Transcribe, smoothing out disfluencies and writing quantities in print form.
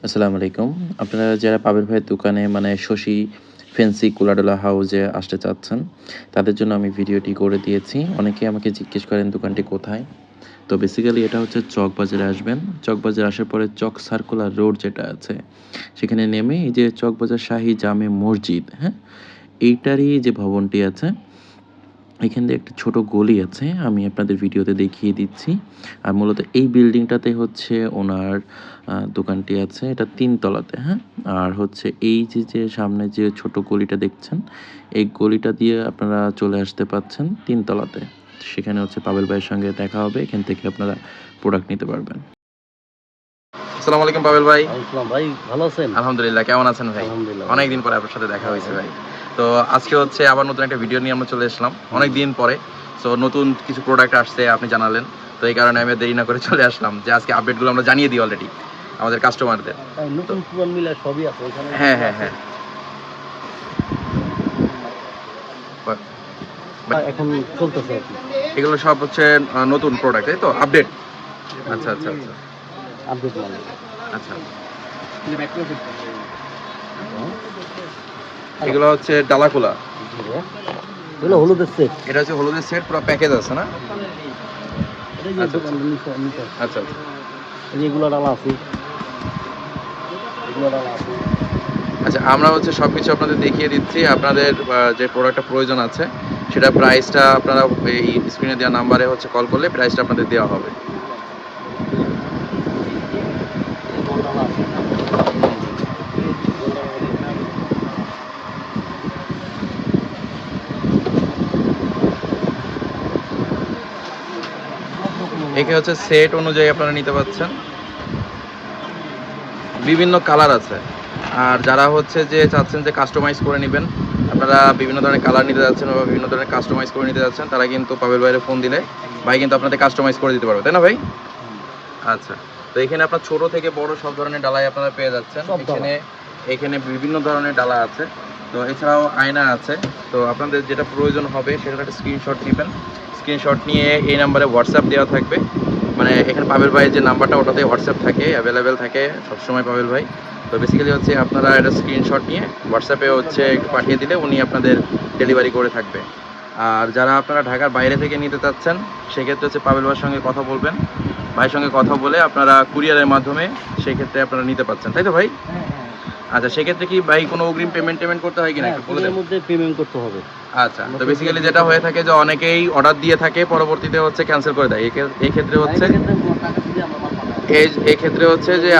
আসসালামু আলাইকুম। আপনারা যারা পাবেল ভাইয়ের দোকানে মানে শশী ফেন্সি কুলাডোলা হাউসে আসতে চাচ্ছেন, তাদের জন্য আমি ভিডিওটি করে দিয়েছি। অনেকেই আমাকে জিজ্ঞেস করেন দোকানটি কোথায়? তো বেসিক্যালি এটা হচ্ছে চকবাজারে আসবেন। চকবাজার আসার পরে চক সার্কুলার রোড যেটা আছে, সেখানে নেমে এই যে চকবাজার শাহী জামে মসজিদ, হ্যাঁ? এইটারই যে ভবনটি আছে, এখান দিয়ে একটা ছোট গলি আছে। আমি আপনাদের ভিডিওতে দেখিয়ে দিচ্ছি। আর মূলত এই বিল্ডিংটাতে হচ্ছে ওনার দোকানটি আছে। এটা ৩ তলাতে, হ্যাঁ? আর হচ্ছে এই যে সামনে যে ছোট গলিটা দেখছেন, এই গলিটা দিয়ে আপনারা চলে আসতে পারছেন ৩ তলাতে। সেখানে হচ্ছে পাবেল ভাইয়ের সঙ্গে দেখা হবে। এখান থেকে আপনারা প্রোডাক্ট নিতে পারবেন। আসসালামু আলাইকুম পাবেল ভাই। আসসালাম ভাই, ভালো আছেন? আলহামদুলিল্লাহ, কেমন আছেন ভাই? আলহামদুলিল্লাহ। অনেকদিন পরে আপনার সাথে দেখা হয়েছে ভাই। তো আজকে হচ্ছে আবার নতুন একটা ভিডিও নিয়ে আমরা চলে আসলাম অনেকদিন পরে। সো নতুন কিছু প্রোডাক্ট আসছে আপনি জানালেন, তো এই কারণে আমি দেরি না করে চলে আসলাম যে আজকে আপডেটগুলো আমরা জানিয়ে দিই অলরেডি আমাদের কাস্টমারদের। নতুন পুরান মিলে সবই আছে এখানে। হ্যাঁ হ্যাঁ হ্যাঁ। এখন চলতেছে আর কি। এগুলো সব হচ্ছে নতুন প্রোডাক্ট, তাই তো? আপডেট। আচ্ছা আচ্ছা আচ্ছা আপডেট মানে আচ্ছা। এগুলো হচ্ছে ডালাকুলা। এগুলো হলুদের সেট। এটা হচ্ছে হলুদের সেট, পুরো প্যাকেজ আছে না? এটা যে আচ্ছা, দোকানের নিচে আচ্ছা আচ্ছা। এই যে এগুলো ডালা আছে, এগুলো ডালা আছে। আচ্ছা, আমরা হচ্ছে সবকিছু আপনাদের দেখিয়ে দিচ্ছি। আপনাদের যে প্রোডাক্টটা প্রয়োজন আছে সেটা প্রাইসটা আপনারা এই স্ক্রিনে দেওয়া নাম্বারে হচ্ছে কল করলে প্রাইসটা আপনাদের দেওয়া হবে। এই গোল ডালা আছে। একে হচ্ছে সেট অনুযায়ী আপনারা নিতে পারছেন। বিভিন্ন কালার আছে। আর যারা হচ্ছে যে চাচ্ছেন যে কাস্টমাইজ করে নেবেন, আপনারা বিভিন্ন ধরনের কালার নিতে যাচ্ছেন বা বিভিন্ন ধরনের কাস্টমাইজ করে নিতে যাচ্ছেন, তারা কিন্তু পাবেল ভাইয়ের ফোন দিলে ভাই কিন্তু আপনাদের কাস্টমাইজ করে দিতে পারবে, তাই না ভাই? আচ্ছা, তো এখানে আপনার ছোট থেকে বড় সব ধরনের ডালাই আপনারা পেয়ে যাচ্ছেন। এখানে বিভিন্ন ধরনের ডালা আছে। তো এছাড়াও আয়না আছে। তো আপনাদের যেটা প্রয়োজন হবে সেটার একটা স্ক্রিনশট নেবেন। স্ক্রিনশট নিয়ে এই নাম্বারে হোয়াটসঅ্যাপ দেওয়া থাকবে। মানে এখানে পাবেল ভাইয়ের যে নাম্বারটা ওটাতে হোয়াটসঅ্যাপ থাকে, অ্যাভেলেবেল থাকে সবসময় পাবেল ভাই। তো বেসিক্যালি হচ্ছে আপনারা একটা স্ক্রিনশট নিয়ে হোয়াটসঅ্যাপে হচ্ছে একটু পাঠিয়ে দিলে উনি আপনাদের ডেলিভারি করে থাকবে। আর যারা আপনারা ঢাকার বাইরে থেকে নিতে চাচ্ছেন সেক্ষেত্রে হচ্ছে পাবেল ভাইয়ের সঙ্গে কথা বলবেন। ভাইয়ের সঙ্গে কথা বলে আপনারা কুরিয়ারের মাধ্যমে সেক্ষেত্রে আপনারা নিতে পারছেন, তাই তো ভাই? আচ্ছা, সেক্ষেত্রে কি ভাই কোনো অগ্রিম পেমেন্ট করতে হয় কিনা একটু বলে দেন। মধ্যে পেমেন্ট করতে হবে। আচ্ছা, তো বেসিক্যালি যেটা হয়ে থাকে যে অনেকেই অর্ডার দিয়ে থাকে পরবর্তীতে হচ্ছে ক্যান্সেল করে দেয়। এই ক্ষেত্রে হচ্ছে টাকা দিয়ে আমরা মাল পাঠাই। এই ক্ষেত্রে হচ্ছে যে